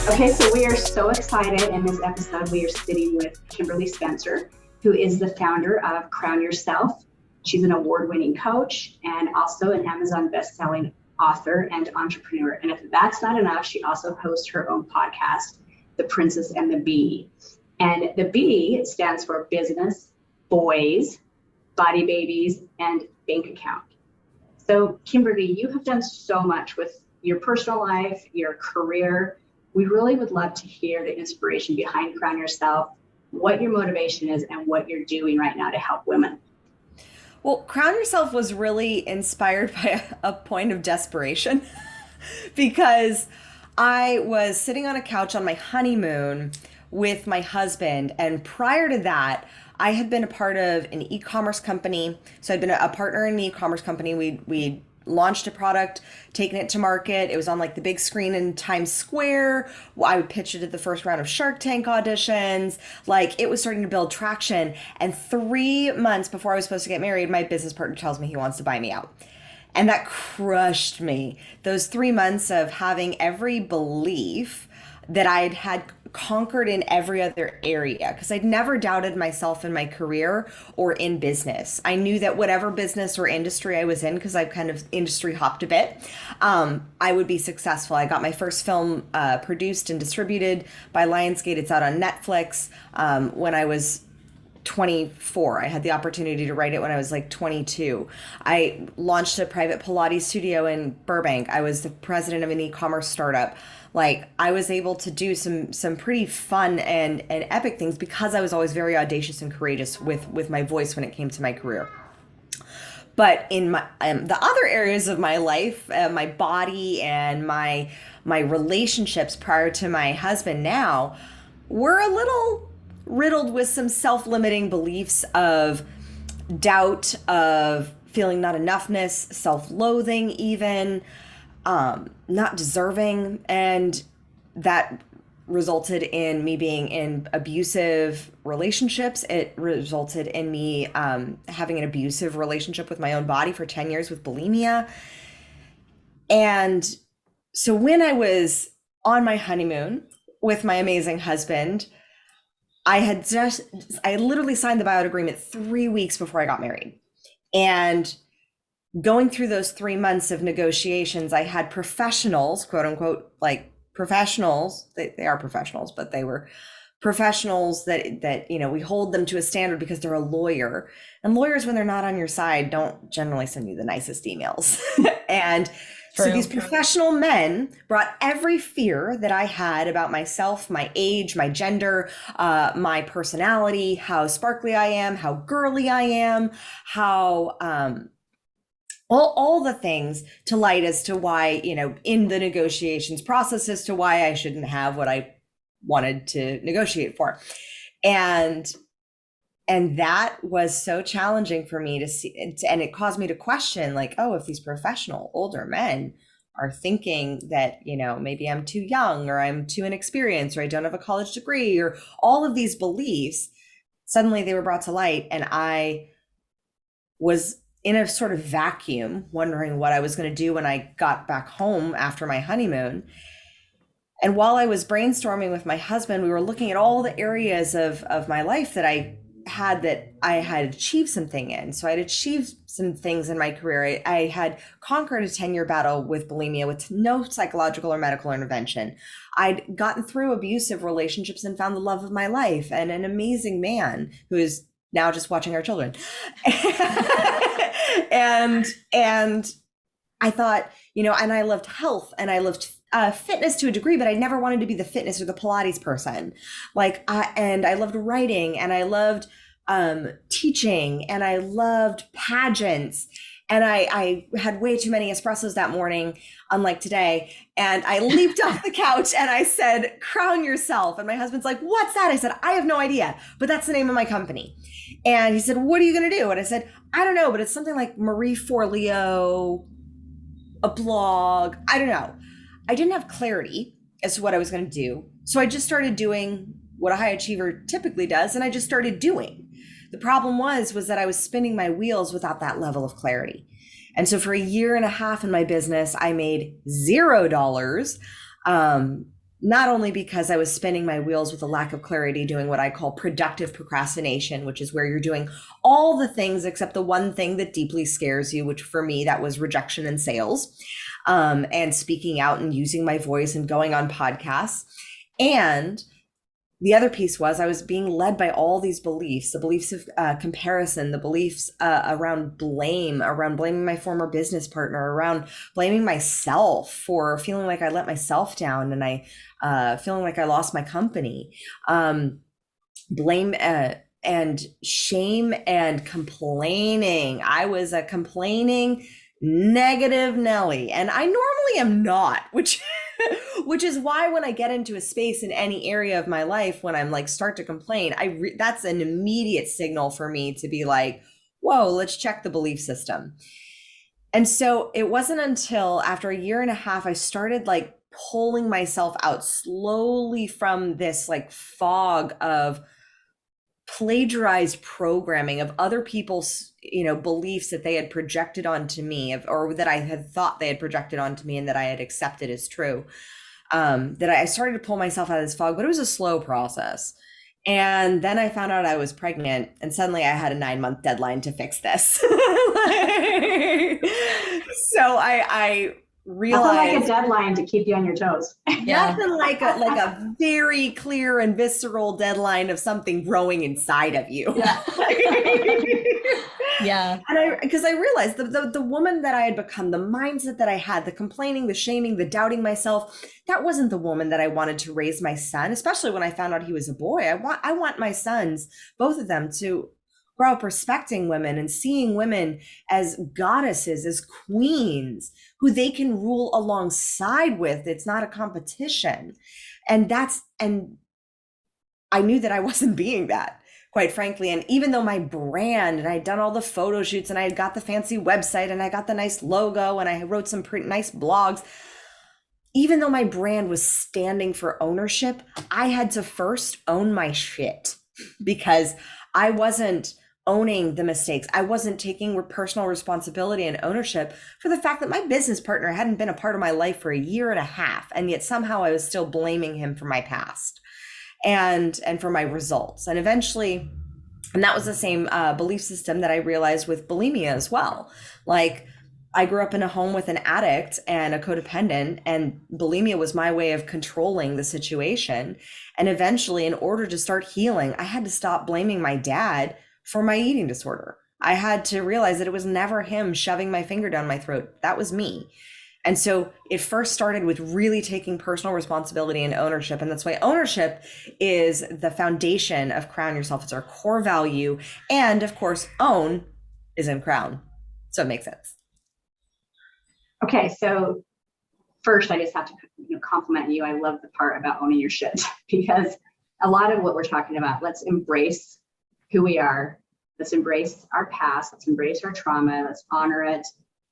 Okay, so we are so excited. In this episode, we are sitting with Kimberly Spencer, who is the founder of Crown Yourself. She's an award-winning coach and also an Amazon best-selling author and entrepreneur. And if that's not enough, she also hosts her own podcast, The Princess and the Bee. And the B stands for business, boys, body babies, and bank account. So Kimberly, you have done so much with your personal life, your career. We really would love to hear the inspiration behind Crown Yourself, what your motivation is, and what you're doing right now to help women. Well, Crown Yourself was really inspired by a point of desperation because I was sitting on a couch on my honeymoon with my husband. And prior to that, I had been a part of an e-commerce company. So I'd been a partner in an e-commerce company. We launched a product, taken it to market. It was on like the big screen in Times Square. I would pitch it at the first round of Shark Tank auditions. Like it was starting to build traction. And 3 months before I was supposed to get married, my business partner tells me he wants to buy me out. And that crushed me. Those 3 months of having every belief that I'd had conquered in every other area, because I'd never doubted myself in my career or in business. I knew that whatever business or industry I was in, because I've kind of industry hopped a bit, I would be successful. I got my first film produced and distributed by Lionsgate. It's out on Netflix when I was 24. I had the opportunity to write it when I was like 22. I launched a private Pilates studio in Burbank. I was the president of an e-commerce startup. Like I was able to do some pretty fun and epic things because I was always very audacious and courageous with my voice when it came to my career. But in my the other areas of my life, my body and my relationships prior to my husband now, were a little riddled with some self-limiting beliefs of doubt, of feeling not enoughness, self-loathing even, not deserving. And that resulted in me being in abusive relationships. It resulted in me having an abusive relationship with my own body for 10 years with bulimia. And so when I was on my honeymoon with my amazing husband, I literally signed the buyout agreement 3 weeks before I got married. And going through those 3 months of negotiations, I had professionals, quote unquote, like professionals, they are professionals, but they were professionals that, you know, we hold them to a standard because they're a lawyer. And lawyers, when they're not on your side, don't generally send you the nicest emails. And so these professional men brought every fear that I had about myself, my age, my gender, my personality, how sparkly I am, how girly I am, how all the things to light as to why, you know, in the negotiations process as to why I shouldn't have what I wanted to negotiate for. And that was so challenging for me to see. And it caused me to question, like, oh, if these professional older men are thinking that, you know, maybe I'm too young or I'm too inexperienced or I don't have a college degree or all of these beliefs, suddenly they were brought to light. And I was in a sort of vacuum, wondering what I was going to do when I got back home after my honeymoon. And while I was brainstorming with my husband, we were looking at all the areas of my life that I had achieved something in. So I'd achieved some things in my career. I had conquered a 10-year battle with bulimia with no psychological or medical intervention. I'd gotten through abusive relationships and found the love of my life and an amazing man who is now just watching our children. and I thought, you know, and I loved health and I loved fitness to a degree, but I never wanted to be the fitness or the Pilates person. And I loved writing and I loved teaching and I loved pageants. And I had way too many espressos that morning, unlike today. And I leaped off the couch and I said, Crown Yourself. And my husband's like, what's that? I said, I have no idea, but that's the name of my company. And he said, what are you going to do? And I said, I don't know, but it's something like Marie Forleo, a blog. I don't know. I didn't have clarity as to what I was going to do. So I just started doing what a high achiever typically does. And I just started doing. The problem was that I was spinning my wheels without that level of clarity. And so for a year and a half in my business, I made $0. not only because I was spinning my wheels with a lack of clarity, doing what I call productive procrastination, which is where you're doing all the things except the one thing that deeply scares you, which for me, that was rejection in sales, and speaking out and using my voice and going on podcasts. And the other piece was I was being led by all these beliefs, the beliefs of comparison, the beliefs around blame, around blaming my former business partner, around blaming myself for feeling like I let myself down, and I feeling like I lost my company, blame and shame and complaining. I was a complaining negative Nelly, and I normally am not, which which is why when I get into a space in any area of my life, when I'm like start to complain, that's an immediate signal for me to be like, whoa, let's check the belief system. And so it wasn't until after a year and a half I started like pulling myself out slowly from this like fog of plagiarized programming of other people's, beliefs that they had projected onto me, or that I had thought they had projected onto me and that I had accepted as true. That I started to pull myself out of this fog, but it was a slow process. And then I found out I was pregnant, and suddenly I had a 9-month deadline to fix this. So I realized nothing like a deadline to keep you on your toes. Nothing like a very clear and visceral deadline of something growing inside of you. Yeah. Yeah. And because I realized the woman that I had become, the mindset that I had, the complaining, the shaming, the doubting myself, that wasn't the woman that I wanted to raise my son, especially when I found out he was a boy. I want my sons, both of them, to grow up respecting women and seeing women as goddesses, as queens who they can rule alongside with. It's not a competition. And I knew that I wasn't being that, quite frankly. And even though my brand, and I'd done all the photo shoots, and I had got the fancy website, and I got the nice logo, and I wrote some pretty nice blogs, even though my brand was standing for ownership, I had to first own my shit, because I wasn't owning the mistakes. I wasn't taking personal responsibility and ownership for the fact that my business partner hadn't been a part of my life for a year and a half. And yet somehow I was still blaming him for my past and for my results. And eventually, and that was the same belief system that I realized with bulimia as well. Like, I grew up in a home with an addict and a codependent, and bulimia was my way of controlling the situation. And eventually, in order to start healing, I had to stop blaming my dad for my eating disorder. I had to realize that it was never him shoving my finger down my throat. That was me. And so it first started with really taking personal responsibility and ownership. And that's why ownership is the foundation of Crown Yourself. It's our core value. And of course, own is in Crown. So it makes sense. Okay, so first I just have to compliment you. I love the part about owning your shit, because a lot of what we're talking about, let's embrace who we are. Let's embrace our past. Let's embrace our trauma. Let's honor it.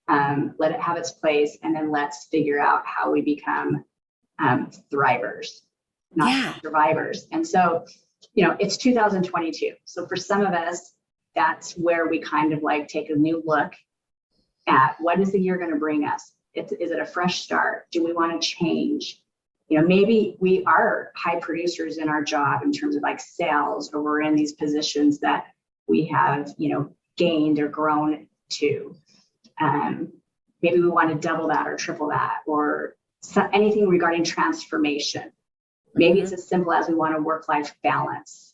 Let it have its place. And then let's figure out how we become thrivers, not survivors. And so, it's 2022. So for some of us, that's where we kind of like take a new look at what is the year going to bring us. Is it a fresh start? Do we want to change? Maybe we are high producers in our job in terms of like sales, or we're in these positions that we have, gained or grown to. Maybe we want to double that or triple that, or anything regarding transformation. Maybe it's as simple as we want a work-life balance.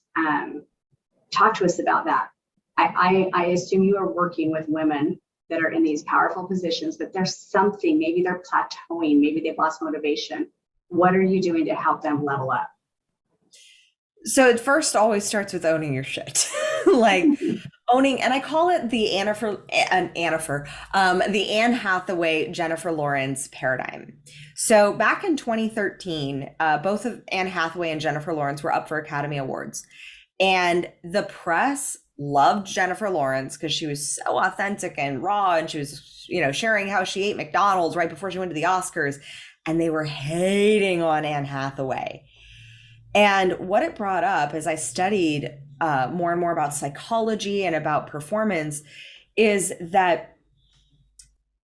Talk to us about that. I assume you are working with women that are in these powerful positions, but there's something, maybe they're plateauing, maybe they've lost motivation. What are you doing to help them level up? So it first always starts with owning your shit. Like owning, and I call it the Anne Hathaway, Jennifer Lawrence paradigm. So back in 2013, both of Anne Hathaway and Jennifer Lawrence were up for Academy Awards. And the press loved Jennifer Lawrence because she was so authentic and raw, and she was, sharing how she ate McDonald's right before she went to the Oscars. And they were hating on Anne Hathaway. And what it brought up as I studied more and more about psychology and about performance is that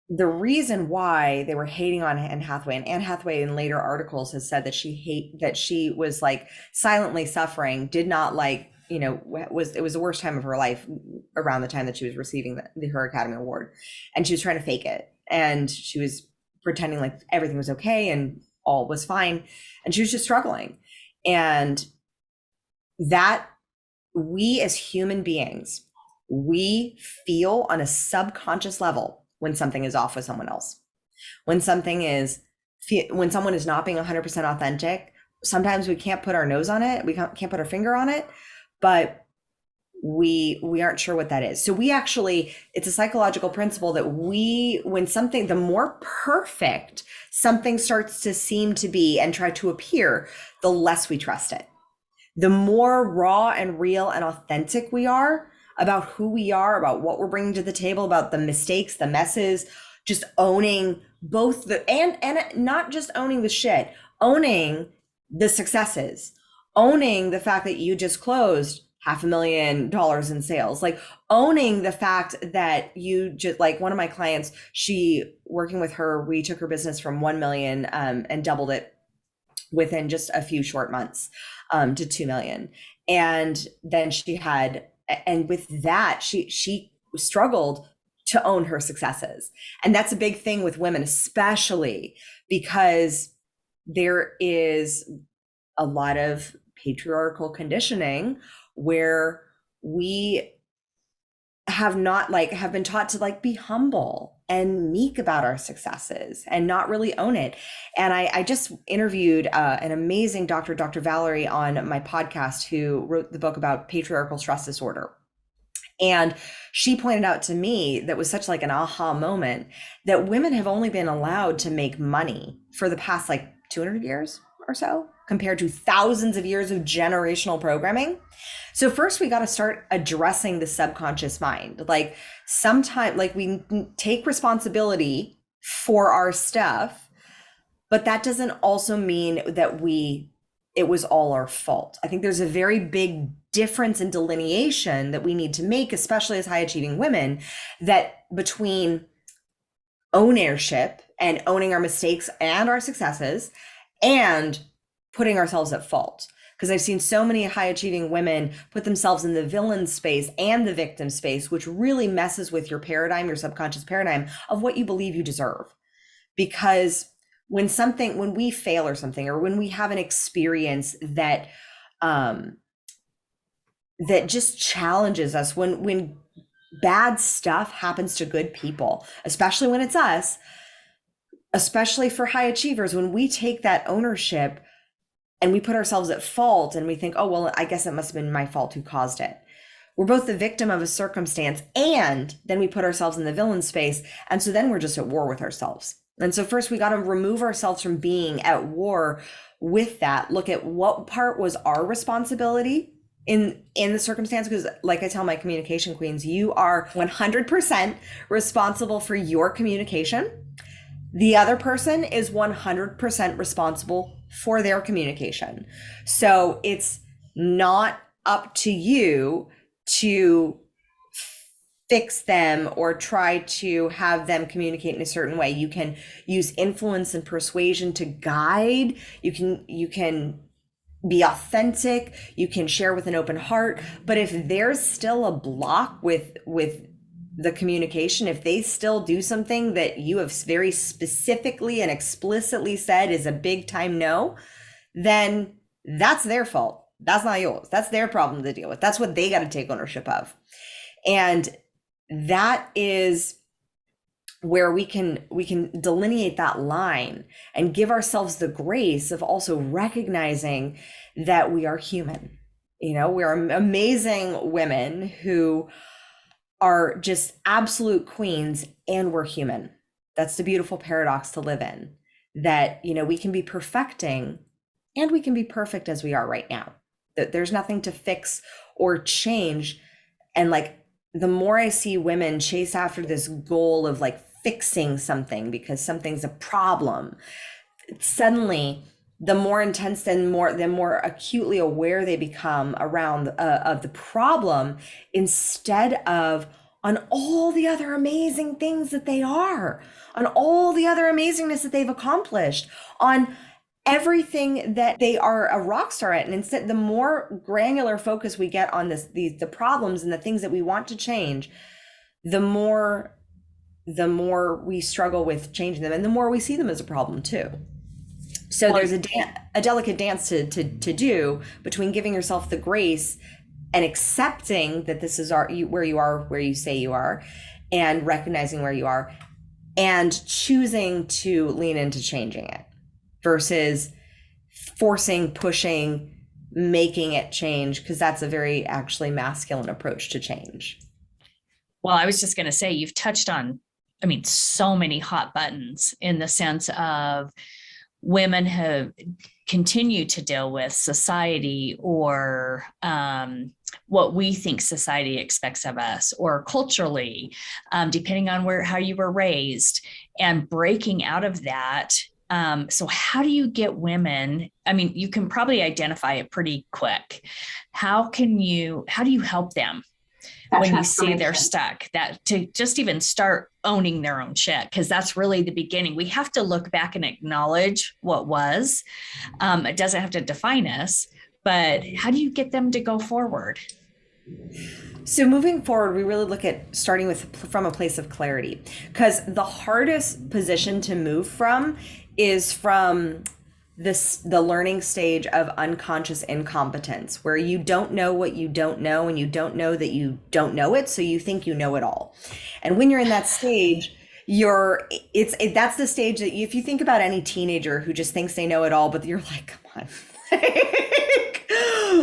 the reason why they were hating on Anne Hathaway, and Anne Hathaway in later articles has said that she was like silently suffering, did not like, it was the worst time of her life around the time that she was receiving her Academy Award, and she was trying to fake it, and she was pretending like everything was okay and all was fine, and she was just struggling. And that we as human beings, we feel on a subconscious level when something is off with someone else. When someone is not being 100% authentic, sometimes we can't put our nose on it. We can't put our finger on it, but we aren't sure what that is. So it's a psychological principle that the more perfect something starts to seem to be and try to appear, the less we trust it. The more raw and real and authentic we are about who we are, about what we're bringing to the table, about the mistakes, the messes, just owning both and not just owning the shit, owning the successes, owning the fact that you just closed $500,000 in sales, like owning the fact that you just, like one of my clients, working with her, we took her business from 1 million and doubled it within just a few short months to 2 million. And then with that, she struggled to own her successes. And that's a big thing with women, especially because there is a lot of patriarchal conditioning where we have been taught to be humble and meek about our successes and not really own it. And I just interviewed an amazing Dr. Valerie on my podcast, who wrote the book about patriarchal stress disorder. And she pointed out to me, that was such an aha moment, that women have only been allowed to make money for the past 200 years or so, compared to thousands of years of generational programming. So first we got to start addressing the subconscious mind. Sometimes we take responsibility for our stuff, but that doesn't also mean that it was all our fault. I think there's a very big difference in delineation that we need to make, especially as high achieving women, that between ownership and owning our mistakes and our successes and putting ourselves at fault. Because I've seen so many high achieving women put themselves in the villain space and the victim space, which really messes with your paradigm, your subconscious paradigm of what you believe you deserve. Because when we fail or something, or when we have an experience that just challenges us, when bad stuff happens to good people, especially when it's us, especially for high achievers, when we take that ownership and we put ourselves at fault and we think, oh, well, I guess it must have been my fault who caused it. We're both the victim of a circumstance, and then we put ourselves in the villain space. And so then we're just at war with ourselves. And so first we got to remove ourselves from being at war with that. Look at what part was our responsibility in the circumstance, because like I tell my communication queens, you are 100% responsible for your communication. The other person is 100% responsible for their communication. So it's not up to you to fix them or try to have them communicate in a certain way. You can use influence and persuasion to guide. You can be authentic. You can share with an open heart. But if there's still a block with the communication, if they still do something that you have very specifically and explicitly said is a big time no, then that's their fault. That's not yours. That's their problem to deal with. That's what they got to take ownership of. And that is where we can delineate that line and give ourselves the grace of also recognizing that we are human. We're amazing women who are just absolute queens, and we're human. That's the beautiful paradox to live in, that, we can be perfecting and we can be perfect as we are right now. That there's nothing to fix or change. And the more I see women chase after this goal of fixing something because something's a problem, suddenly the more intense and the more acutely aware they become around of the problem, instead of on all the other amazing things that they are, on all the other amazingness that they've accomplished, on everything that they are a rock star at. And instead, the more granular focus we get on the problems and the things that we want to change, the more we struggle with changing them, and the more we see them as a problem too. So there's a delicate dance to do between giving yourself the grace and accepting that this is where you are, where you say you are, and recognizing where you are, and choosing to lean into changing it versus forcing, pushing, making it change, because that's a very actually masculine approach to change. Well, I was just going to say, you've touched on, I mean, so many hot buttons in the sense of women have continued to deal with society or what we think society expects of us, or culturally, depending on how you were raised, and breaking out of that. So how do you get women? I mean, you can probably identify it pretty quick. How do you help them when you see they're stuck, that to just even start owning their own shit? Because that's really the beginning. We have to look back and acknowledge what was. It doesn't have to define us, but how do you get them to go forward? So moving forward, we really look at starting from a place of clarity, because the hardest position to move from is from the learning stage of unconscious incompetence, where you don't know what you don't know, and you don't know that you don't know it, so you think you know it all. And when you're in that stage, that's the stage that if you think about any teenager who just thinks they know it all, but you're like, come on,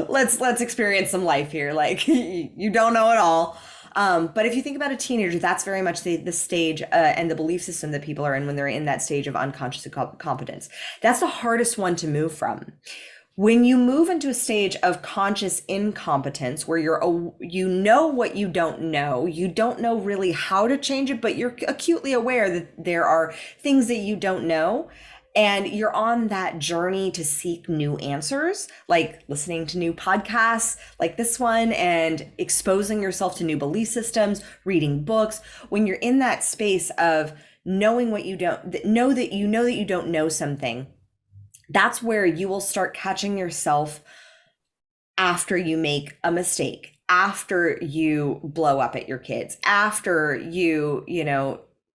let's experience some life here. Like, you don't know it all. But if you think about a teenager, that's very much the stage and the belief system that people are in when they're in that stage of unconscious competence. That's the hardest one to move from. When you move into a stage of conscious incompetence, where you know what you don't know really how to change it, but you're acutely aware that there are things that you don't know. And you're on that journey to seek new answers, like listening to new podcasts like this one, and exposing yourself to new belief systems, reading books. When you're in that space of knowing what you don't know, that you don't know something, that's where you will start catching yourself after you make a mistake, after you blow up at your kids, after you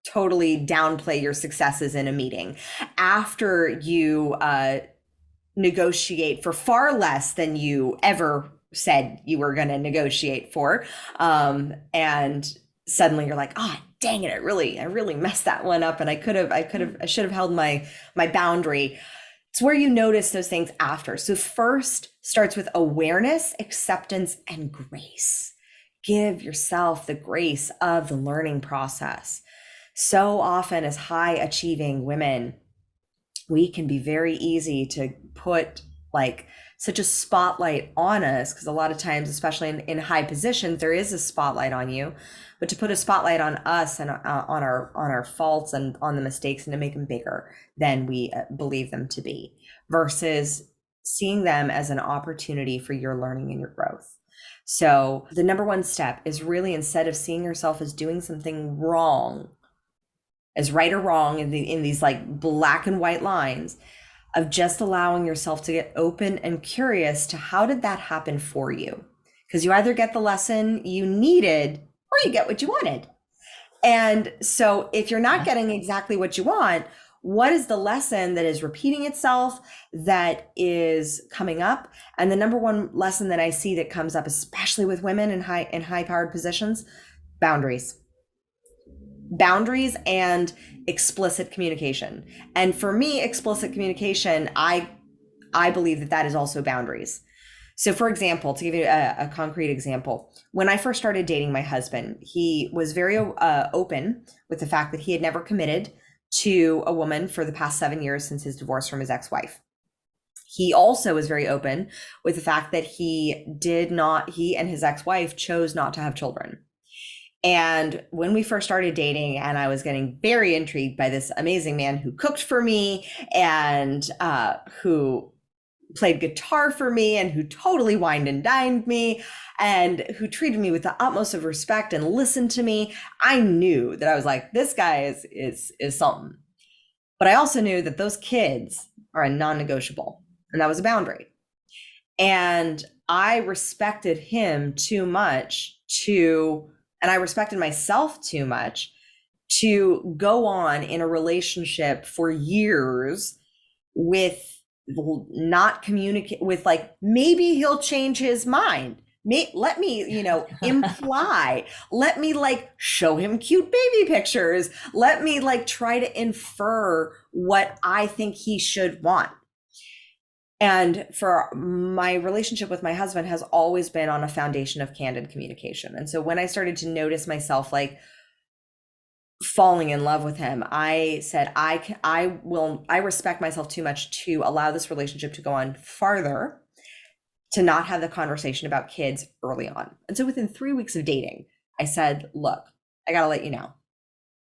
totally downplay your successes in a meeting, after you negotiate for far less than you ever said you were going to negotiate for, and suddenly you're like, oh dang it, I really messed that one up, and I should have held my boundary. It's where you notice those things after. So first starts with awareness, acceptance, and grace. Give yourself the grace of the learning process. So often, as high achieving women, we can be very easy to put like such a spotlight on us, because a lot of times, especially in high positions, there is a spotlight on you, but to put a spotlight on us and on our faults and on the mistakes, and to make them bigger than we believe them to be, versus seeing them as an opportunity for your learning and your growth. So the number one step is really, instead of seeing yourself as doing something wrong, as right or wrong in these like black and white lines, of just allowing yourself to get open and curious to how did that happen for you? Because you either get the lesson you needed or you get what you wanted. And so if you're not getting exactly what you want, what is the lesson that is repeating itself, that is coming up? And the number one lesson that I see that comes up, especially with women in high powered positions: boundaries and explicit communication. And for me, explicit communication, I believe that is also boundaries. So for example, to give you a concrete example, when I first started dating my husband, he was very open with the fact that he had never committed to a woman for the past 7 years since his divorce from his ex-wife. He also was very open with the fact that he and his ex-wife chose not to have children. And when we first started dating, and I was getting very intrigued by this amazing man who cooked for me and who played guitar for me and who totally wined and dined me and who treated me with the utmost of respect and listened to me, I knew that I was like, this guy is something. But I also knew that those kids are a non-negotiable, and that was a boundary. And I respected him too much and I respected myself too much to go on in a relationship for years with not communicate with, like, maybe he'll change his mind. Let me, imply, let me like show him cute baby pictures. Let me like try to infer what I think he should want. And for my relationship with my husband has always been on a foundation of candid communication. And so when I started to notice myself like falling in love with him, I said, I respect myself too much to allow this relationship to go on farther, to not have the conversation about kids early on. And so within 3 weeks of dating, I said, look, I got to let you know,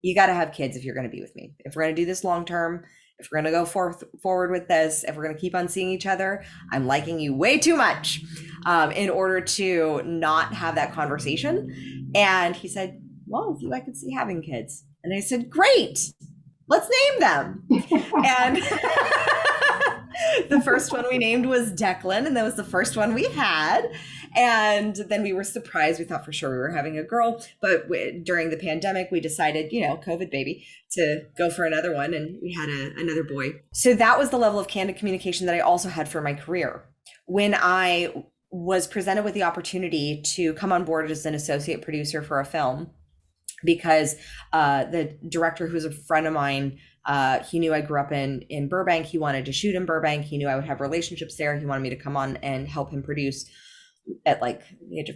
you got to have kids if you're going to be with me. If we're going to do this long term, if we're going to go forward with this, if we're going to keep on seeing each other, I'm liking you way too much in order to not have that conversation. And he said, well, with you, I could see having kids. And I said, great, let's name them. And the first one we named was Declan, and that was the first one we had. And then we were surprised. We thought for sure we were having a girl, but during the pandemic, we decided, COVID baby, to go for another one, and we had another boy. So that was the level of candid communication that I also had for my career. When I was presented with the opportunity to come on board as an associate producer for a film, because the director, who's a friend of mine, he knew I grew up in Burbank. He wanted to shoot in Burbank. He knew I would have relationships there. He wanted me to come on and help him produce at like the age of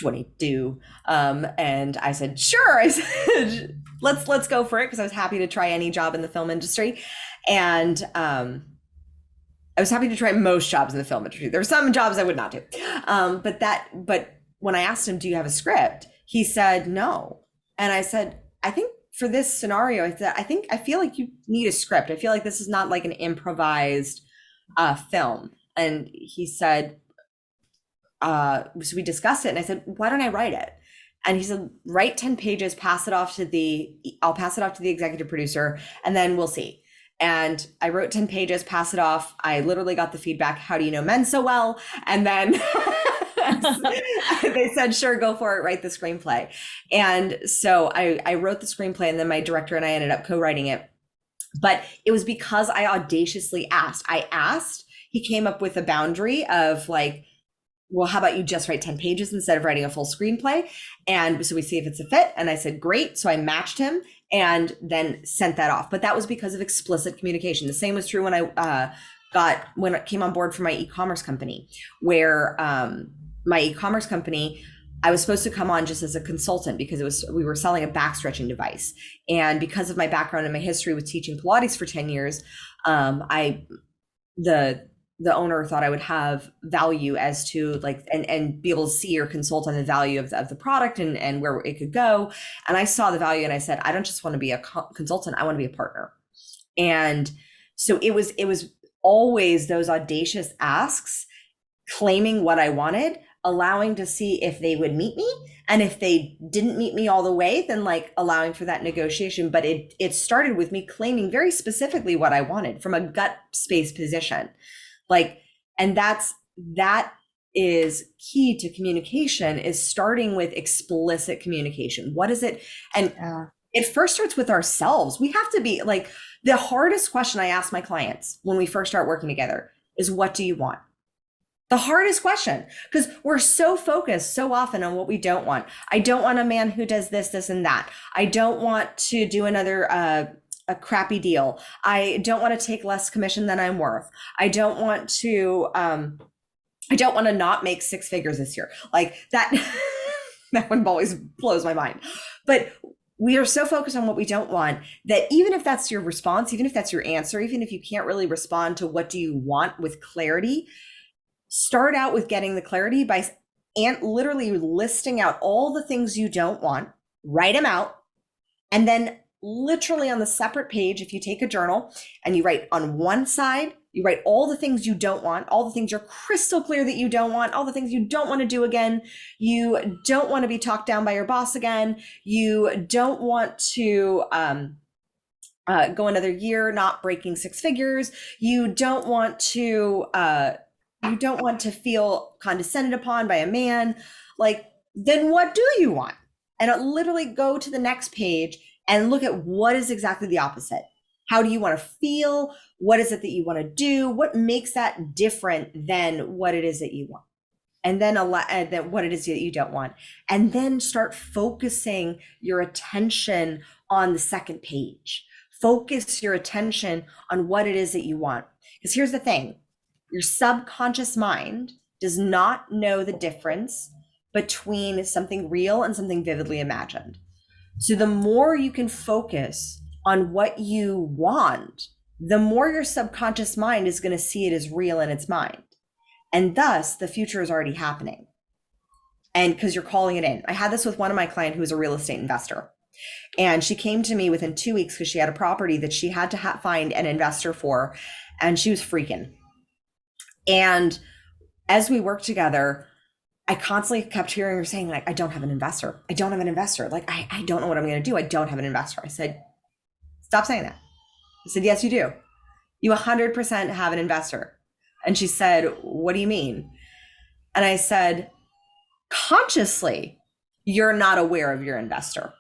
22. And I said, sure. I said, let's go for it, because I was happy to try any job in the film industry. And I was happy to try most jobs in the film industry. There were some jobs I would not do. But when I asked him, do you have a script? He said, no. And I said, I think for this scenario, I feel like you need a script. I feel like this is not like an improvised film. And he said, so we discussed it, and I said, why don't I write it? And he said, write 10 pages, I'll pass it off to the executive producer, and then we'll see. And I wrote 10 pages, pass it off. I literally got the feedback, how do you know men so well? And then they said, sure, go for it, write the screenplay. And so I wrote the screenplay, and then my director and I ended up co-writing it. But it was because I audaciously asked. He came up with a boundary of like, well, how about you just write 10 pages instead of writing a full screenplay? And so we see if it's a fit. And I said, great. So I matched him and then sent that off. But that was because of explicit communication. The same was true when I came on board for my e-commerce company, where my e-commerce company, I was supposed to come on just as a consultant because we were selling a back stretching device. And because of my background and my history with teaching Pilates for 10 years, the owner thought I would have value as to like, and be able to see or consult on the value of the product and where it could go. And I saw the value, and I said, I don't just want to be a consultant, I want to be a partner. And so it was always those audacious asks, claiming what I wanted, allowing to see if they would meet me. And if they didn't meet me all the way, then like allowing for that negotiation. But it started with me claiming very specifically what I wanted from a gut space position. Like, and that is key to communication, is starting with explicit communication. What is it? And it first starts with ourselves. We have to be like, the hardest question I ask my clients when we first start working together is, what do you want? The hardest question, because we're so focused so often on what we don't want. I don't want a man who does this, this, and that. I don't want to do another, a crappy deal. I don't want to take less commission than I'm worth. I don't want to not make 6 figures this year. Like that, that one always blows my mind. But we are so focused on what we don't want that even if that's your response, even if that's your answer, even if you can't really respond to what do you want with clarity, start out with getting the clarity by literally listing out all the things you don't want, write them out, and then literally on the separate page, if you take a journal and you write on one side, you write all the things you don't want, all the things you're crystal clear that you don't want, all the things you don't want to do again. You don't want to be talked down by your boss again. You don't want to go another year not breaking six figures. You don't want to feel condescended upon by a man. Like, then what do you want? And literally go to the next page and look at what is exactly the opposite. How do you want to feel? What is it that you want to do? What makes that different than what it is that you want? And then what it is that you don't want. And then start focusing your attention on the second page. Focus your attention on what it is that you want. Because here's the thing. Your subconscious mind does not know the difference between something real and something vividly imagined. So the more you can focus on what you want, the more your subconscious mind is going to see it as real in its mind. And thus the future is already happening. And because you're calling it in. I had this with one of my clients who was a real estate investor. And she came to me within 2 weeks because she had a property that she had to find an investor for. And she was freaking. And as we worked together, I constantly kept hearing her saying, like, I don't have an investor. I don't have an investor. Like, I don't know what I'm going to do. I don't have an investor. I said, stop saying that. I said, yes, you do. You 100% have an investor. And she said, what do you mean? And I said, consciously, you're not aware of your investor.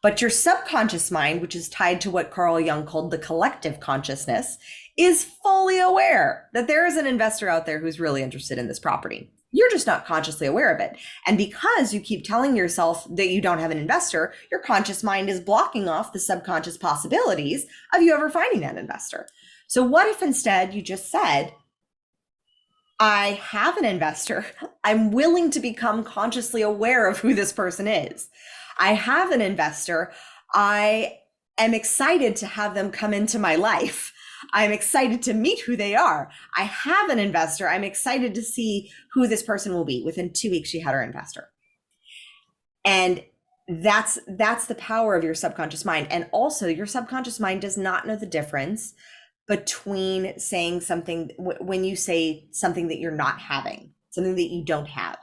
But your subconscious mind, which is tied to what Carl Jung called the collective consciousness, is fully aware that there is an investor out there who's really interested in this property. You're just not consciously aware of it. And because you keep telling yourself that you don't have an investor, your conscious mind is blocking off the subconscious possibilities of you ever finding that investor. So what if instead you just said, I have an investor. I'm willing to become consciously aware of who this person is. I have an investor. I am excited to have them come into my life. I'm excited to meet who they are. I have an investor. I'm excited to see who this person will be. Within 2 weeks, she had her investor. And that's the power of your subconscious mind. And also your subconscious mind does not know the difference between saying something, when you say something that you're not having, something that you don't have.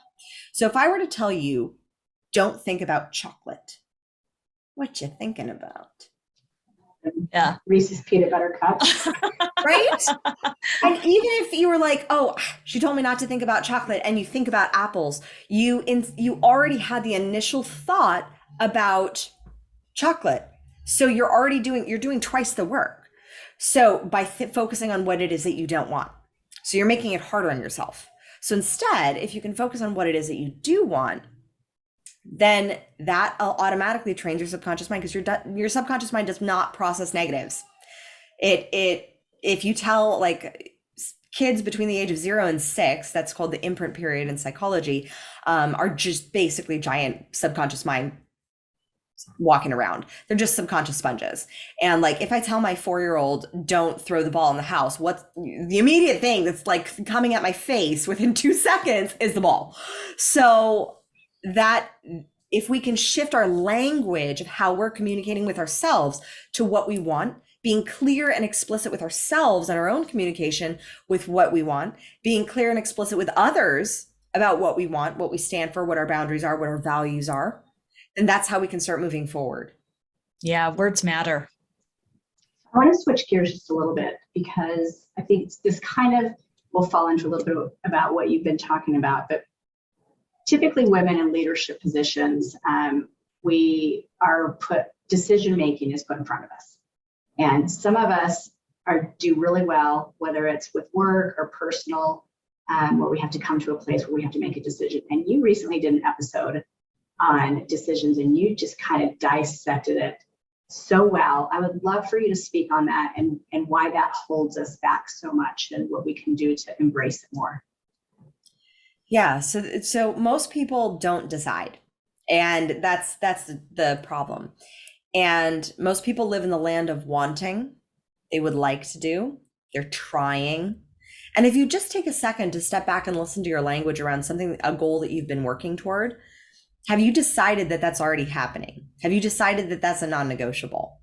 So if I were to tell you, don't think about chocolate, what you thinking about? Yeah. Reese's peanut butter cups. Right? And even if you were like, oh, she told me not to think about chocolate, and you think about apples, you already had the initial thought about chocolate. So you're doing twice the work. So by focusing on what it is that you don't want. So you're making it harder on yourself. So instead, if you can focus on what it is that you do want, then that automatically trains your subconscious mind, because your subconscious mind does not process negatives. If you tell, like, kids between the age of 0 and 6, that's called the imprint period in psychology, are just basically giant subconscious mind walking around. They're just subconscious sponges. And like, if I tell my 4-year-old, don't throw the ball in the house, what's the immediate thing that's like coming at my face within 2 seconds is the ball. So that if we can shift our language of how we're communicating with ourselves to what we want, being clear and explicit with ourselves and our own communication with what we want, being clear and explicit with others about what we want, what we stand for, what our boundaries are, what our values are, and that's how we can start moving forward. Yeah, words matter. I want to switch gears just a little bit, because I think this kind of will fall into a little bit about what you've been talking about. But typically women in leadership positions, decision making is put in front of us. And some of us do really well, whether it's with work or personal, where we have to come to a place where we have to make a decision. And you recently did an episode on decisions, and you just kind of dissected it so well. I would love for you to speak on that and why that holds us back so much, and what we can do to embrace it more. Yeah, so most people don't decide, and that's the problem. And most people live in the land of wanting. They would like to do, they're trying. And if you just take a second to step back and listen to your language around something, a goal that you've been working toward, have you decided that that's already happening? Have you decided that that's a non-negotiable?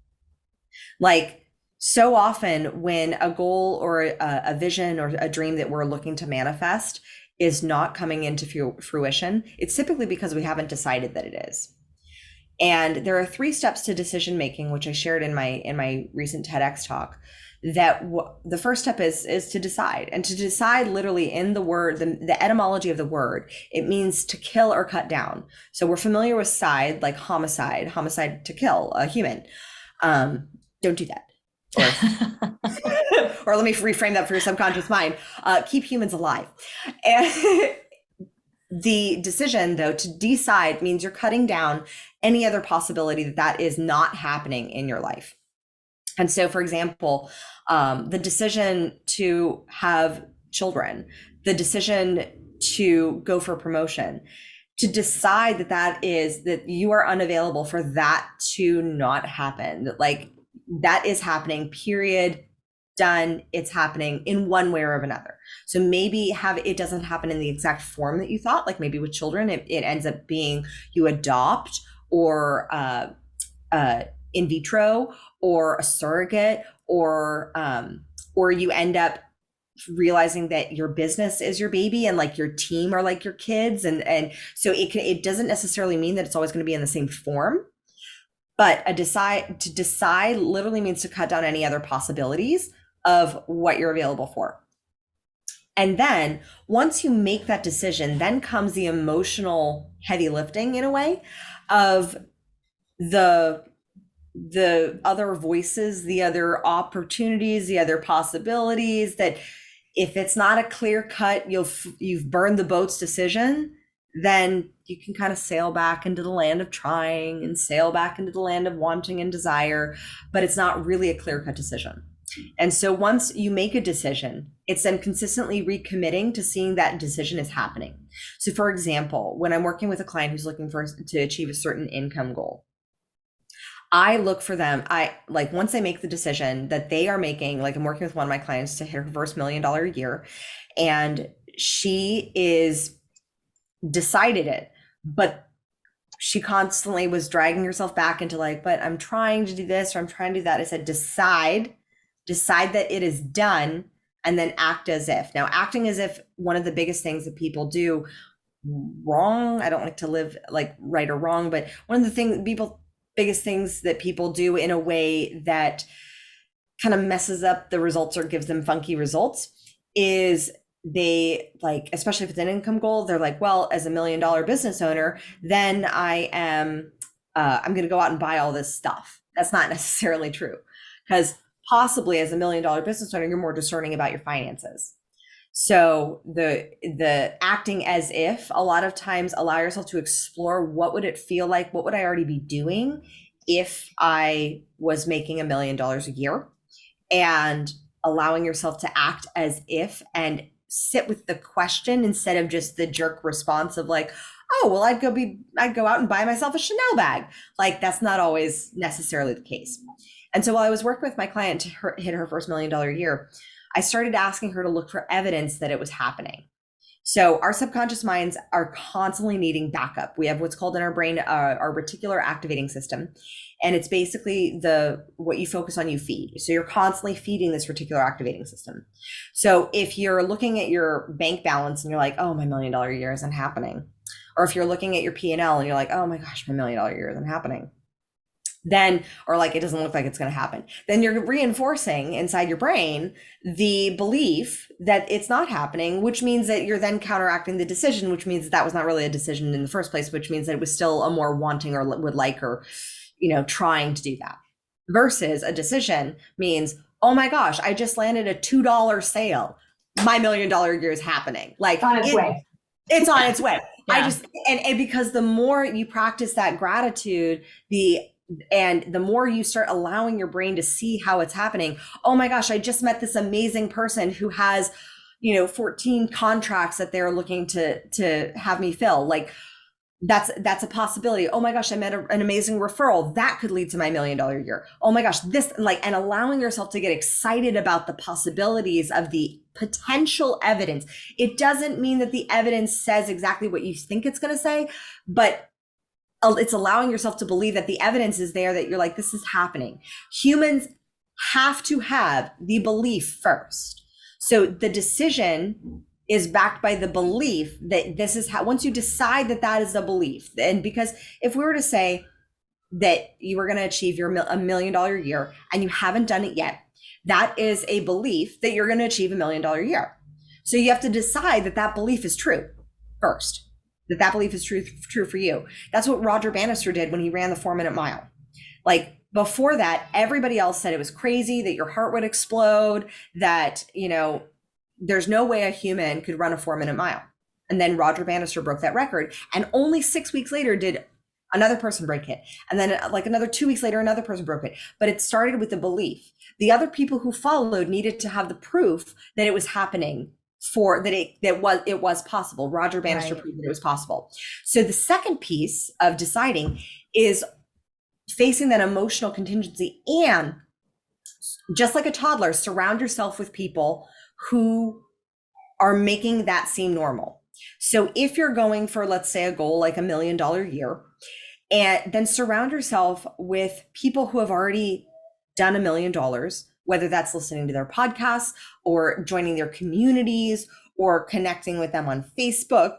Like, so often when a goal or a vision or a dream that we're looking to manifest is not coming into fruition, it's typically because we haven't decided that it is. And there are 3 steps to decision making, which I shared in my recent TEDx talk. That the first step is to decide, and to decide literally in the word, the etymology of the word, it means to kill or cut down. So we're familiar with side, like homicide to kill a human. Don't do that. Or let me reframe that for your subconscious mind. Keep humans alive. And the decision, though, to decide means you're cutting down any other possibility that is not happening in your life. And so, for example, the decision to have children, the decision to go for a promotion, to decide that you are unavailable for that to not happen. Like, that is happening, period, done. It's happening in one way or another. So maybe it doesn't happen in the exact form that you thought. Like maybe with children, it ends up being you adopt or in vitro or a surrogate, or you end up realizing that your business is your baby and like your team are like your kids. And so it doesn't necessarily mean that it's always going to be in the same form. But to decide literally means to cut down any other possibilities of what you're available for. And then once you make that decision, then comes the emotional heavy lifting in a way of the other voices, the other opportunities, the other possibilities, that if it's not a clear cut, you've burned the boats decision, then you can kind of sail back into the land of trying and sail back into the land of wanting and desire, but it's not really a clear cut decision. And so once you make a decision, it's then consistently recommitting to seeing that decision is happening. So for example, when I'm working with a client who's looking to achieve a certain income goal, I look for them. Once they make the decision that they are making, like I'm working with one of my clients to hit her first $1 million a year, and she is decided it, but she constantly was dragging herself back into like, but I'm trying to do this or I'm trying to do that. I said, decide that it is done, and then act as if. Now, acting as if, one of the biggest things that people do wrong. I don't like to live like right or wrong, but one of the biggest things that people do in a way that kind of messes up the results or gives them funky results is they, like, especially if it's an income goal, they're like, well, as a $1 million business owner, then I'm going to go out and buy all this stuff. That's not necessarily true, because possibly as a $1 million business owner, you're more discerning about your finances. So the acting as if, a lot of times allow yourself to explore, what would it feel like? What would I already be doing if I was making $1 million a year? And allowing yourself to act as if and sit with the question instead of just the jerk response of like, oh, well, I'd go out and buy myself a Chanel bag. Like, that's not always necessarily the case. And so while I was working with my client to hit her first $1 million a year, I started asking her to look for evidence that it was happening. So our subconscious minds are constantly needing backup. We have what's called in our brain, our reticular activating system. And it's basically what you focus on, you feed. So you're constantly feeding this reticular activating system. So if you're looking at your bank balance and you're like, oh, my $1 million a year isn't happening. Or if you're looking at your P&L and you're like, oh my gosh, my $1 million a year isn't happening. Then, or like, it doesn't look like it's going to happen. Then you're reinforcing inside your brain the belief that it's not happening, which means that you're then counteracting the decision, which means that was not really a decision in the first place, which means that it was still a more wanting or would like, or, trying to do that. Versus a decision means, oh my gosh, I just landed a $2 sale. My $1 million a year is happening. Like, It's on its way. It's on its way. Yeah. And because the more you practice that gratitude, and the more you start allowing your brain to see how it's happening. Oh my gosh, I just met this amazing person who has, 14 contracts that they're looking to have me fill. Like, that's a possibility. Oh my gosh, I met an amazing referral that could lead to my $1 million a year. Oh my gosh, and allowing yourself to get excited about the possibilities of the potential evidence. It doesn't mean that the evidence says exactly what you think it's going to say, but it's allowing yourself to believe that the evidence is there, that you're like, this is happening. Humans have to have the belief first. So the decision is backed by the belief that this is how, once you decide that that is the belief, and because if we were to say that you were going to achieve your $1 million year and you haven't done it yet, that is a belief that you're going to achieve $1 million year. So you have to decide that that belief is true first, that that belief is true for you. That's what Roger Bannister did when he ran the 4-minute mile. Like before that, everybody else said it was crazy, that your heart would explode, that, you know, there's no way a human could run a 4-minute mile. And then Roger Bannister broke that record. And only 6 weeks later did another person break it. And then like another 2 weeks later, another person broke it. But it started with the belief. The other people who followed needed to have the proof that it was happening, for that it was possible. Roger Bannister proved that it was possible. So the second piece of deciding is facing that emotional contingency, and just like a toddler, surround yourself with people who are making that seem normal. So if you're going for, let's say, a goal like $1 million year, and then surround yourself with people who have already done $1 million, whether that's listening to their podcasts or joining their communities or connecting with them on Facebook,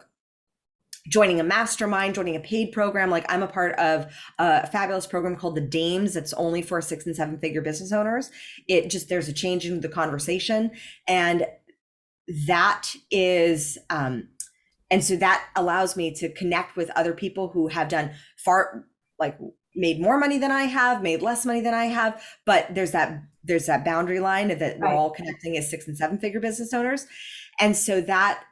joining a mastermind, joining a paid program. Like I'm a part of a fabulous program called the Dames. That's only for 6 and 7 figure business owners. There's a change in the conversation. And that is, and so that allows me to connect with other people who have done made more money than I have, made less money than I have, but there's that boundary line that we're all connecting as 6 and 7 figure business owners. And so that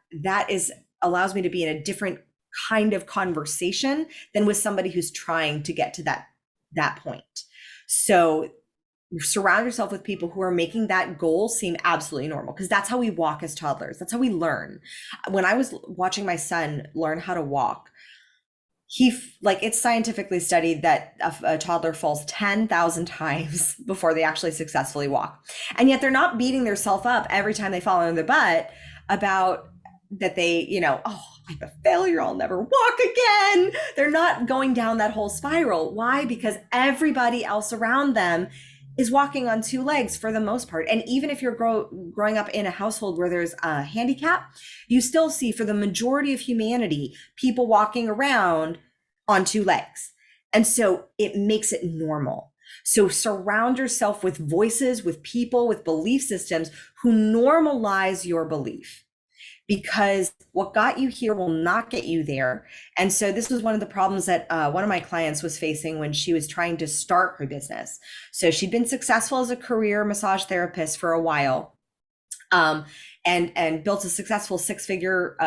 allows me to be in a different kind of conversation than with somebody who's trying to get to that point. So surround yourself with people who are making that goal seem absolutely normal, because that's how we walk as toddlers. That's how we learn. When I was watching my son learn how to walk, it's scientifically studied that a toddler falls 10,000 times before they actually successfully walk. And yet they're not beating themselves up every time they fall on their butt about that they, I'm a failure, I'll never walk again. They're not going down that whole spiral. Why? Because everybody else around them is walking on 2 legs for the most part. And even if you're growing up in a household where there's a handicap, you still see, for the majority of humanity, people walking around on 2 legs. And so it makes it normal. So surround yourself with voices, with people, with belief systems who normalize your belief, because what got you here will not get you there. And so this was one of the problems that one of my clients was facing when she was trying to start her business. So she'd been successful as a career massage therapist for a while, and built a successful 6-figure,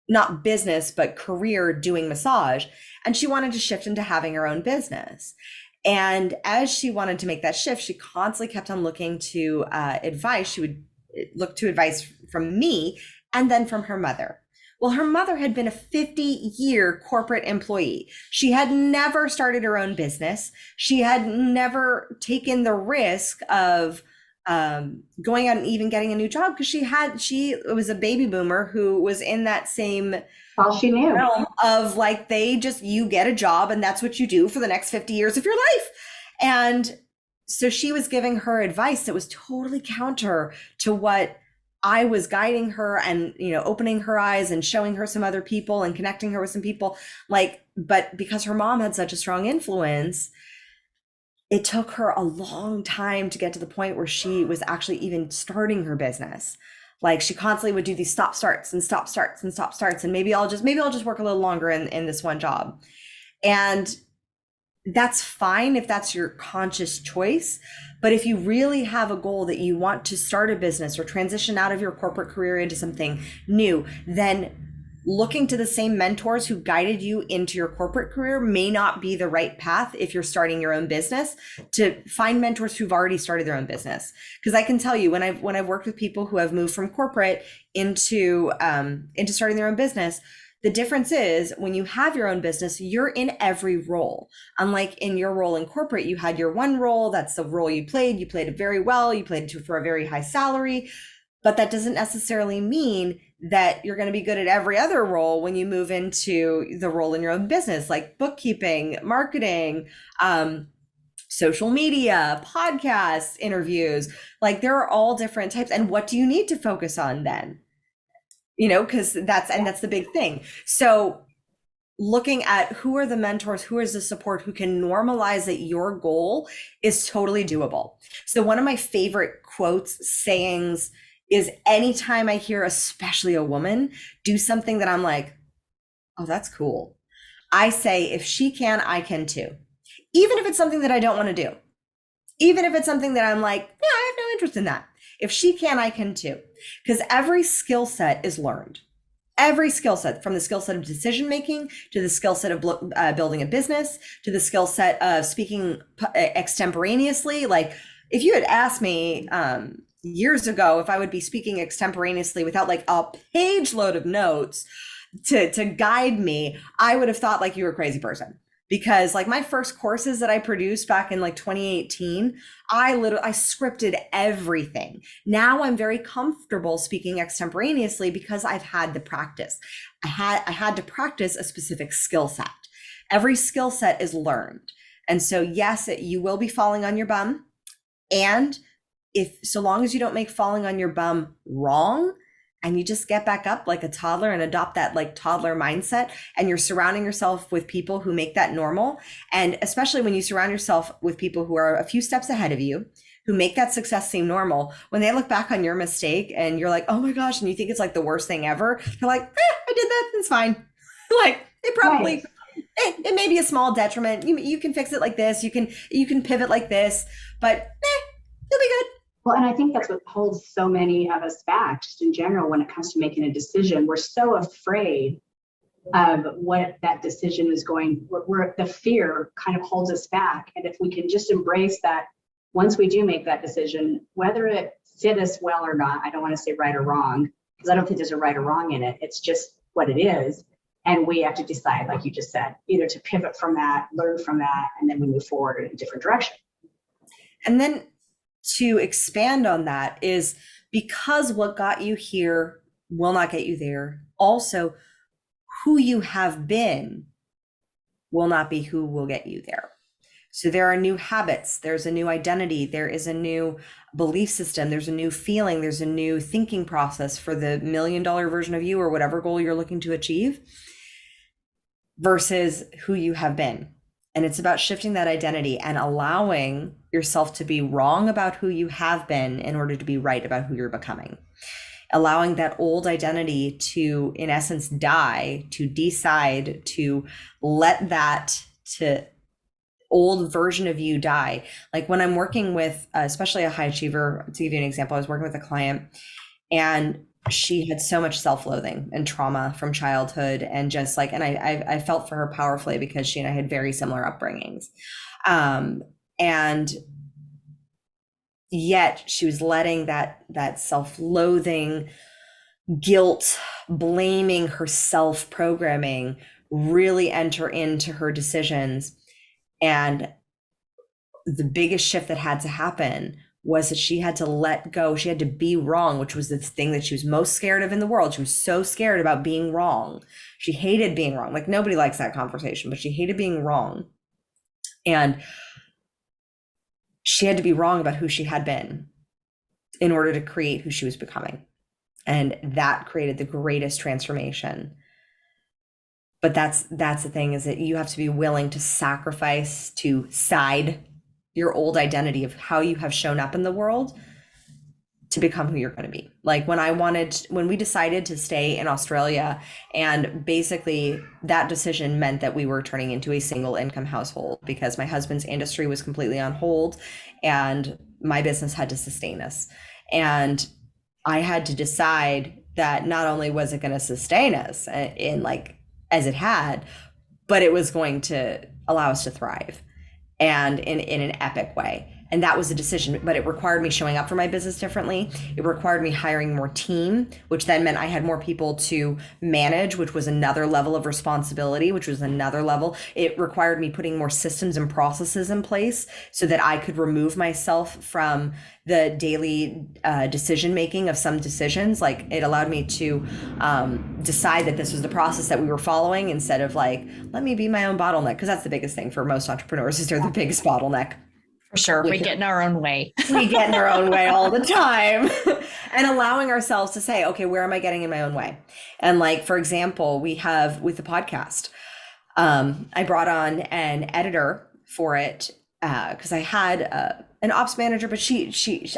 not business, but career doing massage. And she wanted to shift into having her own business. And as she wanted to make that shift, she constantly kept on looking to advice. She would look to advice from me and then from her mother. Well, her mother had been a 50-year corporate employee. She had never started her own business. She had never taken the risk of going out and even getting a new job, because she was a baby boomer who was in that same all she knew realm of you get a job and that's what you do for the next 50 years of your life. And so she was giving her advice that was totally counter to what I was guiding her and, opening her eyes and showing her some other people and connecting her with some people. But because her mom had such a strong influence, it took her a long time to get to the point where she was actually even starting her business. Like she constantly would do these stop starts. And maybe I'll just work a little longer in this one job. And that's fine if that's your conscious choice. But if you really have a goal that you want to start a business or transition out of your corporate career into something new, then looking to the same mentors who guided you into your corporate career may not be the right path if you're starting your own business. To find mentors who've already started their own business. Because I can tell you, when I've worked with people who have moved from corporate into starting their own business, the difference is when you have your own business, you're in every role. Unlike in your role in corporate, you had your one role. That's the role you played it very well. You played it for a very high salary, but that doesn't necessarily mean that you're going to be good at every other role when you move into the role in your own business, like bookkeeping, marketing, social media, podcasts, interviews. Like there are all different types. And what do you need to focus on then? Because that's the big thing. So looking at who are the mentors, who is the support, who can normalize that your goal is totally doable. So one of my favorite quotes, sayings, is anytime I hear, especially a woman, do something that I'm like, oh, that's cool. I say, if she can, I can too. Even if it's something that I don't want to do. Even if it's something that I'm like, yeah, I have no interest in that. If she can, I can too. Because every skill set is learned. Every skill set, from the skill set of decision making to the skill set of building a business to the skill set of speaking extemporaneously. Like if you had asked me years ago if I would be speaking extemporaneously without like a page load of notes to guide me, I would have thought like you were a crazy person. Because like my first courses that I produced back in like 2018, I scripted everything. Now I'm very comfortable speaking extemporaneously because I've had the practice. I had to practice a specific skill set. Every skill set is learned. And so yes, you will be falling on your bum. And so long as you don't make falling on your bum wrong, and you just get back up like a toddler and adopt that like toddler mindset, and you're surrounding yourself with people who make that normal. And especially when you surround yourself with people who are a few steps ahead of you, who make that success seem normal, when they look back on your mistake and you're like, oh my gosh, and you think it's like the worst thing ever, they're like, I did that, it's fine. Like it probably, right. It may be a small detriment. You can fix it like this. You can pivot like this, but you'll be good. Well, and I think that's what holds so many of us back, just in general, when it comes to making a decision. We're so afraid of what that decision is going. The fear kind of holds us back. And if we can just embrace that, once we do make that decision, whether it fit us well or not, I don't want to say right or wrong, because I don't think there's a right or wrong in it. It's just what it is. And we have to decide, like you just said, either to pivot from that, learn from that, and then we move forward in a different direction. And then to expand on that is, because what got you here will not get you there. Also, who you have been will not be who will get you there. So there are new habits, there's a new identity, there is a new belief system, there's a new feeling, there's a new thinking process for the $1 million version of you or whatever goal you're looking to achieve versus who you have been. And it's about shifting that identity and allowing yourself to be wrong about who you have been in order to be right about who you're becoming. Allowing that old identity to, in essence, die, to decide, to let that old version of you die. Like when I'm working with, especially a high achiever, to give you an example, I was working with a client and she had so much self-loathing and trauma from childhood, and just like, and I felt for her powerfully because she and I had very similar upbringings. And yet she was letting that self-loathing, guilt, blaming herself programming really enter into her decisions. And the biggest shift that had to happen was that she had to let go. She had to be wrong, which was the thing that she was most scared of in the world. She was so scared about being wrong. She hated being wrong. Like nobody likes that conversation, but she hated being wrong. And she had to be wrong about who she had been in order to create who she was becoming. And that created the greatest transformation. But that's the thing, is that you have to be willing to sacrifice, to side your old identity of how you have shown up in the world to become who you're going to be. Like when we decided to stay in Australia, and basically that decision meant that we were turning into a single income household because my husband's industry was completely on hold and my business had to sustain us. And I had to decide that not only was it going to sustain us in like as it had, but it was going to allow us to thrive, and in an epic way. And that was a decision, but it required me showing up for my business differently. It required me hiring more team, which then meant I had more people to manage, which was another level of responsibility, which was another level. It required me putting more systems and processes in place so that I could remove myself from the daily decision making of some decisions. Like, it allowed me to decide that this was the process that we were following, instead of like, let me be my own bottleneck, because that's the biggest thing for most entrepreneurs, is they're the biggest bottleneck. For sure. We get in our own way. We get in our own way all the time. And allowing ourselves to say, okay, where am I getting in my own way? And like, for example, we have with the podcast, I brought on an editor for it because I had an ops manager, but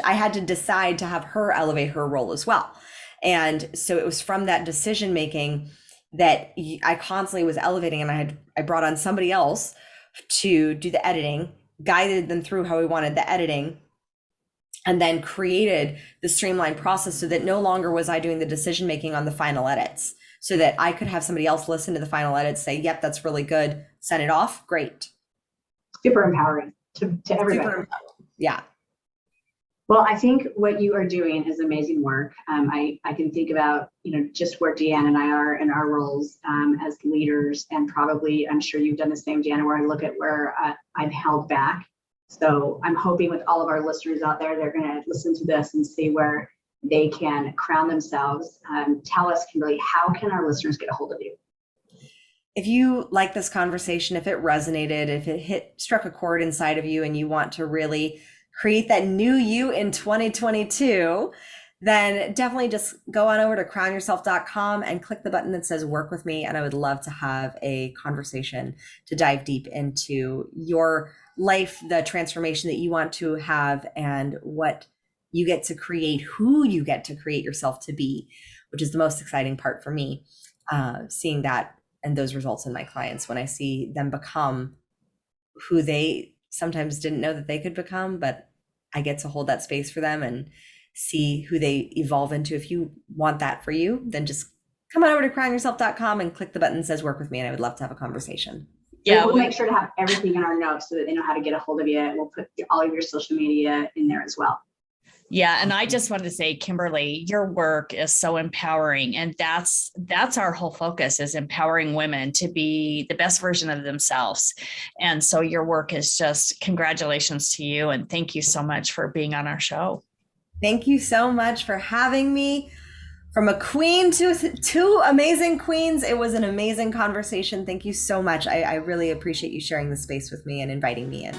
I had to decide to have her elevate her role as well. And so it was from that decision making that I constantly was elevating, and I brought on somebody else to do the editing, guided them through how we wanted the editing, and then created the streamlined process so that no longer was I doing the decision making on the final edits, so that I could have somebody else listen to the final edits, say, yep, that's really good, send it off, great. Super empowering to everybody. Yeah. Well, I think what you are doing is amazing work. I can think about, just where Deanna and I are in our roles as leaders, and probably, I'm sure you've done the same, Deanna, where I look at where I've held back. So I'm hoping with all of our listeners out there, they're going to listen to this and see where they can crown themselves. Tell us, Kimberly, how can our listeners get a hold of you? If you like this conversation, if it resonated, if it struck a chord inside of you, and you want to really create that new you in 2022, then definitely just go on over to crownyourself.com and click the button that says work with me. And I would love to have a conversation to dive deep into your life, the transformation that you want to have, and what you get to create, who you get to create yourself to be, which is the most exciting part for me, seeing that and those results in my clients, when I see them become who they sometimes didn't know that they could become, but I get to hold that space for them and see who they evolve into. If you want that for you, then just come on over to crownyourself.com and click the button that says work with me, and I would love to have a conversation. Yeah, we'll make sure to have everything in our notes so that they know how to get a hold of you. We'll put all of your social media in there as well. Yeah. And I just wanted to say, Kimberly, your work is so empowering. And that's our whole focus, is empowering women to be the best version of themselves. And so your work is just, congratulations to you. And thank you so much for being on our show. Thank you so much for having me. From a queen to two amazing queens, it was an amazing conversation. Thank you so much. I really appreciate you sharing the space with me and inviting me in.